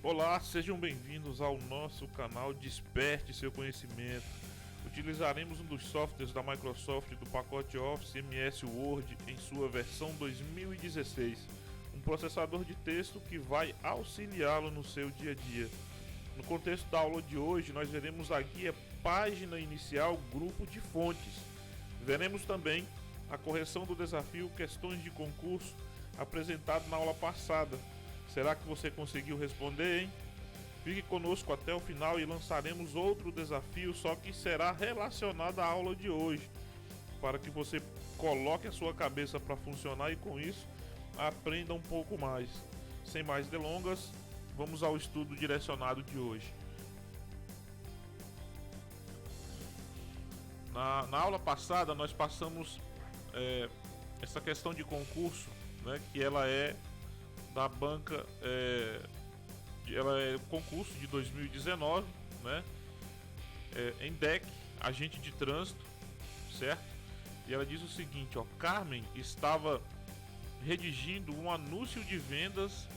Olá, sejam bem-vindos ao nosso canal Desperte Seu Conhecimento. Utilizaremos um dos softwares da Microsoft do pacote Office MS Word em sua versão 2016, um processador de texto que vai auxiliá-lo no seu dia a dia. No contexto da aula de hoje, nós veremos a guia Página Inicial Grupo de Fontes. Veremos também a correção do desafio Questões de Concurso apresentado na aula passada. Será que você conseguiu responder, hein? Fique conosco até o final e lançaremos outro desafio, só que será relacionado à aula de hoje, para que você coloque a sua cabeça para funcionar e com isso aprenda um pouco mais. Sem mais delongas, vamos ao estudo direcionado de hoje. Na aula passada nós passamos essa questão de concurso, né, que ela é da banca, ela é o concurso de 2019, né, em DEC, agente de trânsito, certo? E ela diz o seguinte, ó: Carmen estava redigindo um anúncio de vendas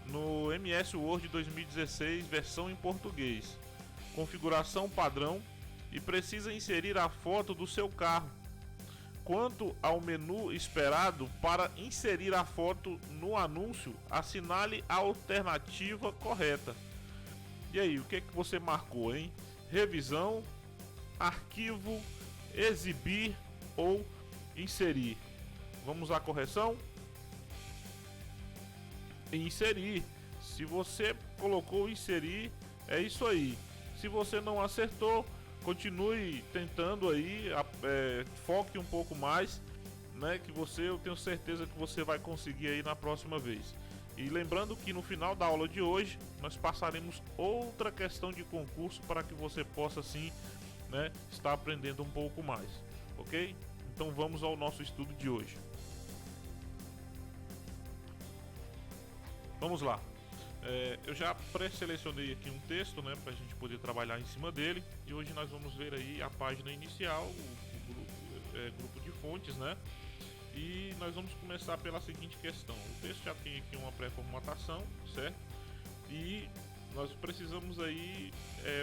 no MS Word 2016, versão em português, configuração padrão, e precisa inserir a foto do seu carro. Quanto ao menu esperado para inserir a foto no anúncio, assinale a alternativa correta. E aí, o que é que você marcou, hein? Revisão, arquivo, exibir ou inserir? Vamos à correção? Inserir. Se você colocou inserir, é isso aí. Se você não acertou, continue tentando aí, foque um pouco mais, né, que eu tenho certeza que você vai conseguir aí na próxima vez. E lembrando que no final da aula de hoje nós passaremos outra questão de concurso para que você possa assim, né, estar aprendendo um pouco mais, ok? Então vamos ao nosso estudo de hoje. Vamos lá. Eu já pré-selecionei aqui um texto, né, para a gente poder trabalhar em cima dele. E hoje nós vamos ver aí a página inicial, o grupo de fontes, né? E nós vamos começar pela seguinte questão. O texto já tem aqui uma pré-formatação, certo? E nós precisamos aí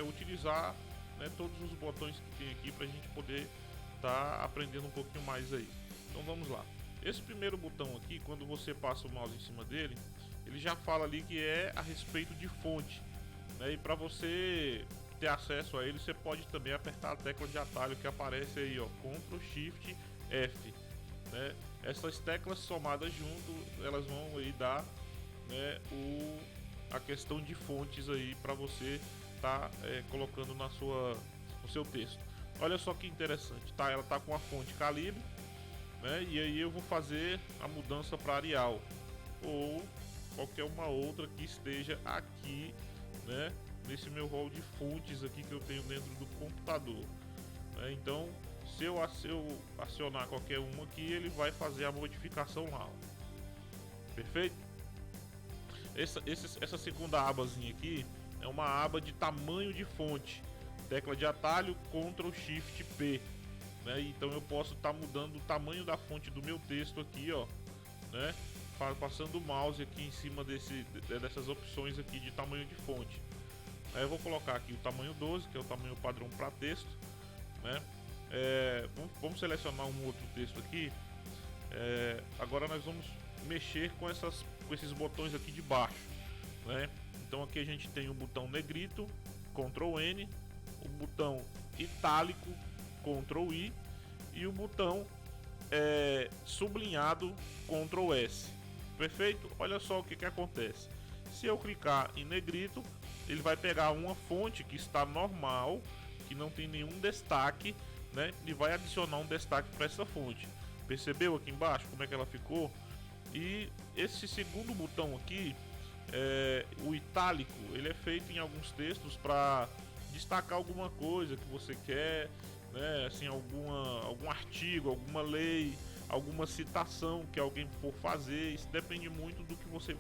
utilizar, né, todos os botões que tem aqui para a gente poder estar aprendendo um pouquinho mais aí. Então vamos lá. Esse primeiro botão aqui, quando você passa o mouse em cima dele, ele já fala ali que é a respeito de fonte, né? E para você ter acesso a ele, você pode também apertar a tecla de atalho que aparece aí, ó, Ctrl Shift F, né? Essas teclas somadas junto, elas vão aí dar, né, a questão de fontes aí para você tá colocando no seu texto. Olha só que interessante, tá? Ela tá com a fonte Calibre, né? E aí eu vou fazer a mudança para Arial ou qualquer uma outra que esteja aqui, né, nesse meu rol de fontes aqui que eu tenho dentro do computador, né? Então se eu acionar qualquer uma aqui, ele vai fazer a modificação lá, ó. Perfeito? Essa segunda abazinha aqui é uma aba de tamanho de fonte, tecla de atalho Ctrl Shift P, né? Então eu posso estar mudando o tamanho da fonte do meu texto aqui, ó, né, passando o mouse aqui em cima dessas opções aqui de tamanho de fonte. Aí eu vou colocar aqui o tamanho 12, que é o tamanho padrão para texto, né? Vamos selecionar um outro texto aqui. Agora nós vamos mexer com esses botões aqui de baixo, né? Então aqui a gente tem o botão negrito, Ctrl N, o botão itálico, Ctrl I, e o botão sublinhado, Ctrl S. Perfeito? Olha só o que acontece. Se eu clicar em negrito, ele vai pegar uma fonte que está normal, que não tem nenhum destaque, né? E vai adicionar um destaque para essa fonte. Percebeu aqui embaixo como é que ela ficou? E esse segundo botão aqui, o itálico, ele é feito em alguns textos para destacar alguma coisa que você quer, né? Assim, algum artigo, alguma lei, alguma citação que alguém for fazer. Isso depende muito do que você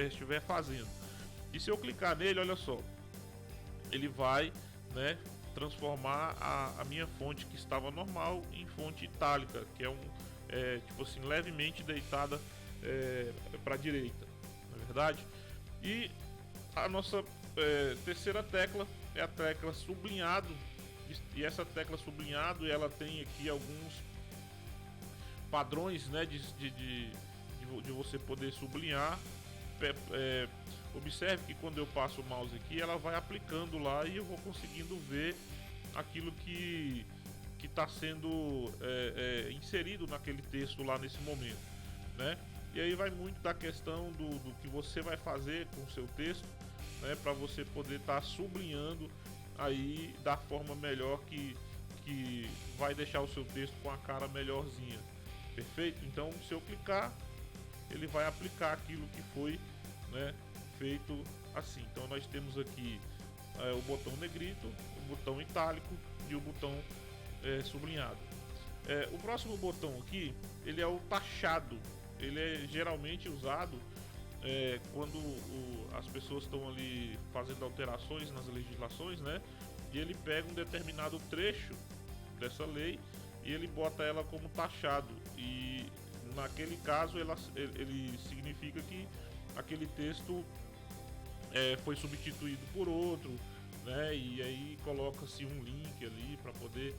estiver fazendo. E se eu clicar nele, olha só, ele vai, né, transformar a minha fonte que estava normal em fonte itálica, que é tipo assim, levemente deitada para a direita, na verdade. E a nossa terceira tecla é a tecla sublinhado, e essa tecla sublinhado ela tem aqui alguns padrões, né, de você poder sublinhar. Observe que quando eu passo o mouse aqui, ela vai aplicando lá e eu vou conseguindo ver aquilo que está sendo inserido naquele texto lá nesse momento, né? E aí vai muito da questão do que você vai fazer com o seu texto, né, para você poder estar sublinhando aí da forma melhor que vai deixar o seu texto com a cara melhorzinha. Perfeito? Então, se eu clicar, ele vai aplicar aquilo que foi, né, feito assim. Então, nós temos aqui o botão negrito, o botão itálico e o botão sublinhado. O próximo botão aqui, ele é o taxado. Ele é geralmente usado quando as pessoas estão ali fazendo alterações nas legislações, né? E ele pega um determinado trecho dessa lei e ele bota ela como taxado, e naquele caso ele significa que aquele texto foi substituído por outro, né? E aí coloca-se um link ali para poder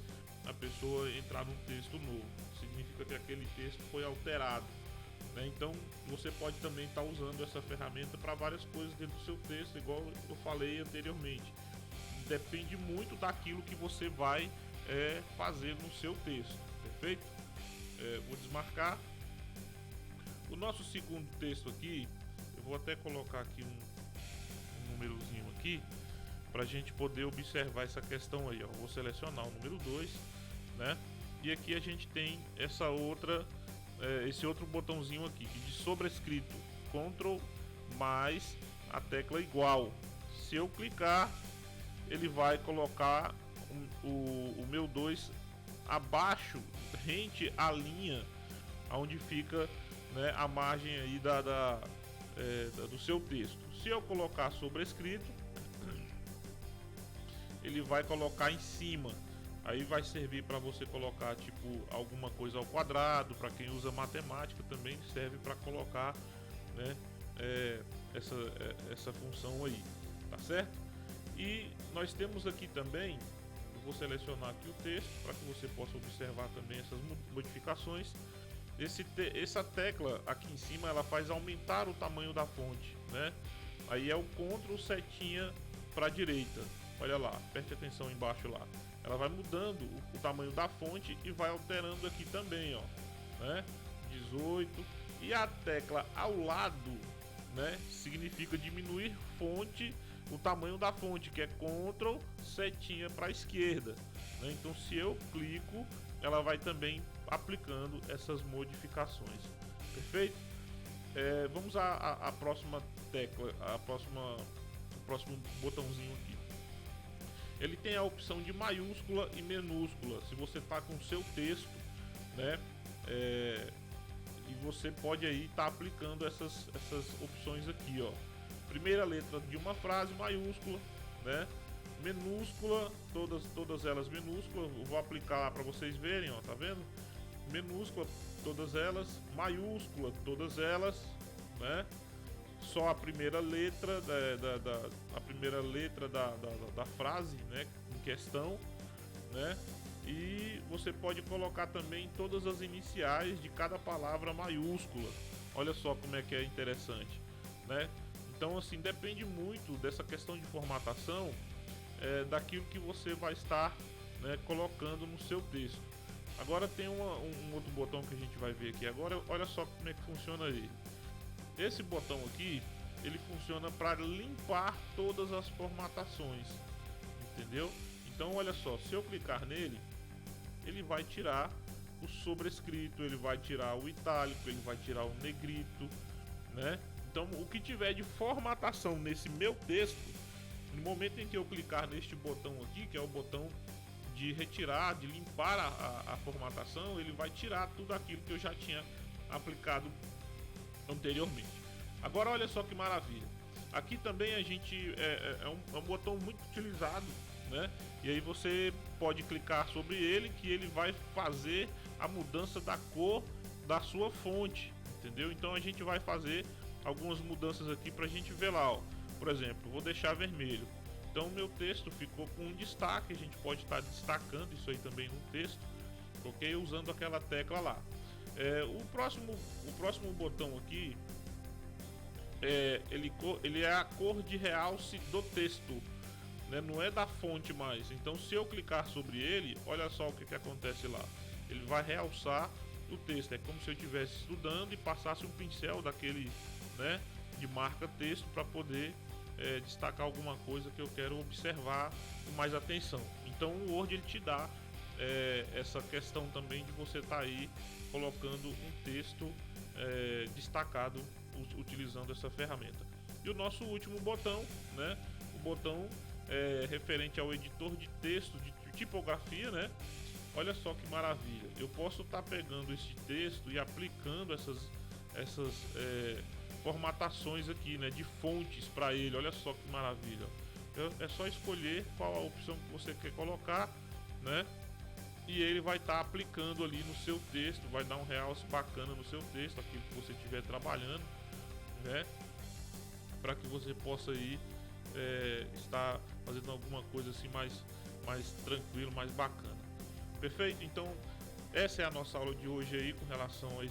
a pessoa entrar num texto novo. Significa que aquele texto foi alterado, né? Então você pode também estar usando essa ferramenta para várias coisas dentro do seu texto, igual eu falei anteriormente. Depende muito daquilo que você vai fazer no seu texto, perfeito? Vou desmarcar. O nosso segundo texto aqui, eu vou até colocar aqui um númerozinho aqui para a gente poder observar essa questão aí, ó. Vou selecionar o número 2, né? E aqui a gente tem essa outra, esse outro botãozinho aqui de sobrescrito, Ctrl mais a tecla igual. Se eu clicar, ele vai colocar o meu 2 abaixo, rente à linha onde fica, né, a margem aí do seu texto. Se eu colocar sobrescrito, ele vai colocar em cima. Aí vai servir para você colocar tipo alguma coisa ao quadrado. Para quem usa matemática também serve para colocar, né, essa função aí, tá certo? E nós temos aqui também, eu vou selecionar aqui o texto para que você possa observar também essas modificações. Essa tecla aqui em cima, ela faz aumentar o tamanho da fonte, né? Aí é o Ctrl setinha para a direita. Olha lá, preste atenção embaixo lá. Ela vai mudando o tamanho da fonte e vai alterando aqui também, ó, né? 18. E a tecla ao lado, né, significa diminuir fonte, o tamanho da fonte, que é Ctrl setinha para a esquerda, né? Então se eu clico, ela vai também aplicando essas modificações. Perfeito? Vamos à próxima tecla, o próximo botãozinho aqui. Ele tem a opção de maiúscula e minúscula. Se você está com o seu texto, né, e você pode aí estar aplicando essas opções aqui, ó. Primeira letra de uma frase maiúscula, né? Minúscula, todas elas minúsculas. Eu vou aplicar lá para vocês verem, ó, tá vendo? Minúscula, todas elas. Maiúscula, todas elas, né? Só a primeira letra da frase, né, em questão, né? E você pode colocar também todas as iniciais de cada palavra maiúscula. Olha só como é que é interessante, né? Então assim, depende muito dessa questão de formatação, daquilo que você vai estar, né, colocando no seu texto. Agora tem um outro botão que a gente vai ver aqui agora. Olha só como é que funciona ele. Esse botão aqui, ele funciona para limpar todas as formatações, entendeu? Então olha só, se eu clicar nele, ele vai tirar o sobrescrito, ele vai tirar o itálico, ele vai tirar o negrito, né? Então o que tiver de formatação nesse meu texto, no momento em que eu clicar neste botão aqui, que é o botão de retirar, de limpar a formatação, ele vai tirar tudo aquilo que eu já tinha aplicado anteriormente. Agora olha só que maravilha. Aqui também a gente é um botão muito utilizado, né? E aí você pode clicar sobre ele, que ele vai fazer a mudança da cor da sua fonte, entendeu? Então a gente vai fazer algumas mudanças aqui pra gente ver lá, ó. Por exemplo, vou deixar vermelho. Então meu texto ficou com um destaque, a gente pode estar destacando isso aí também no texto, ok? Usando aquela tecla lá. O próximo botão aqui, ele é a cor de realce do texto, né? Não é da fonte mais. Então se eu clicar sobre ele, olha só o que acontece lá. Ele vai realçar o texto, é como se eu estivesse estudando e passasse um pincel daquele, né, de marca texto para poder destacar alguma coisa que eu quero observar com mais atenção. Então o Word ele te dá essa questão também de você estar aí colocando um texto destacado utilizando essa ferramenta. E o nosso último botão, né, o botão referente ao editor de texto de tipografia, né? Olha só que maravilha, eu posso estar pegando esse texto e aplicando essas formatações aqui, né, de fontes para ele. Olha só que maravilha. É só escolher qual a opção que você quer colocar, né? E ele vai estar aplicando ali no seu texto, vai dar um realce bacana no seu texto, aquilo que você estiver trabalhando, né? Para que você possa aí estar fazendo alguma coisa assim mais tranquilo, mais bacana. Perfeito? Então essa é a nossa aula de hoje aí com relação a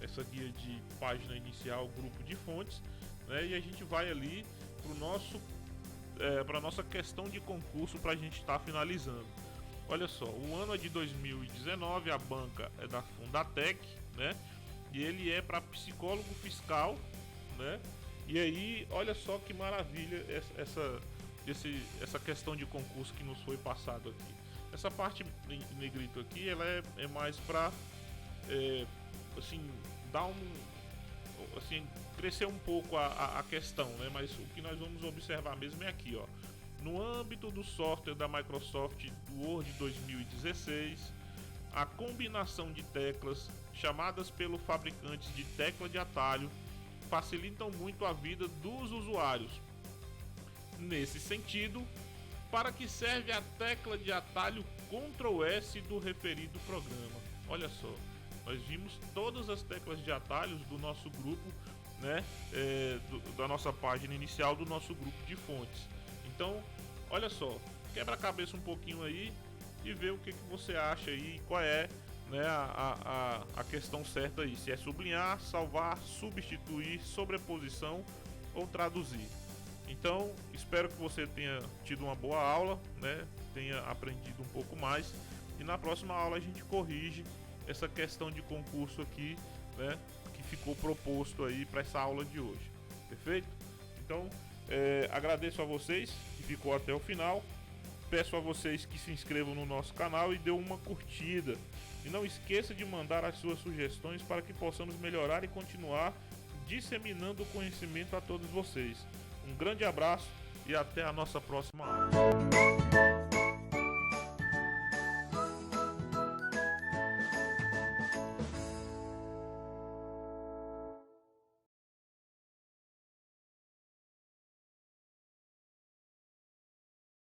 essa guia de página inicial, grupo de fontes, né? E a gente vai ali para nossa questão de concurso para a gente estar finalizando. Olha só, o ano é de 2019, a banca é da Fundatec, né? E ele é para psicólogo fiscal, né? E aí, olha só que maravilha essa questão de concurso que nos foi passado aqui. Essa parte em negrito aqui, ela é mais para assim, dar assim, crescer um pouco a questão, né? Mas o que nós vamos observar mesmo é aqui, ó. No âmbito do software da Microsoft Word 2016, a combinação de teclas chamadas pelo fabricante de tecla de atalho facilitam muito a vida dos usuários. Nesse sentido, para que serve a tecla de atalho Ctrl S do referido programa? Olha só, nós vimos todas as teclas de atalhos do nosso grupo, né, da nossa página inicial do nosso grupo de fontes. Então, olha só, quebra a cabeça um pouquinho aí e vê o que você acha aí, qual é, né, a questão certa aí, se é sublinhar, salvar, substituir, sobreposição ou traduzir. Então, espero que você tenha tido uma boa aula, né? Tenha aprendido um pouco mais. E na próxima aula a gente corrige essa questão de concurso aqui, né? Que ficou proposto aí para essa aula de hoje. Perfeito? Então, agradeço a vocês que ficou até o final. Peço a vocês que se inscrevam no nosso canal e dê uma curtida. E não esqueça de mandar as suas sugestões para que possamos melhorar e continuar disseminando o conhecimento a todos vocês. Um grande abraço e até a nossa próxima aula.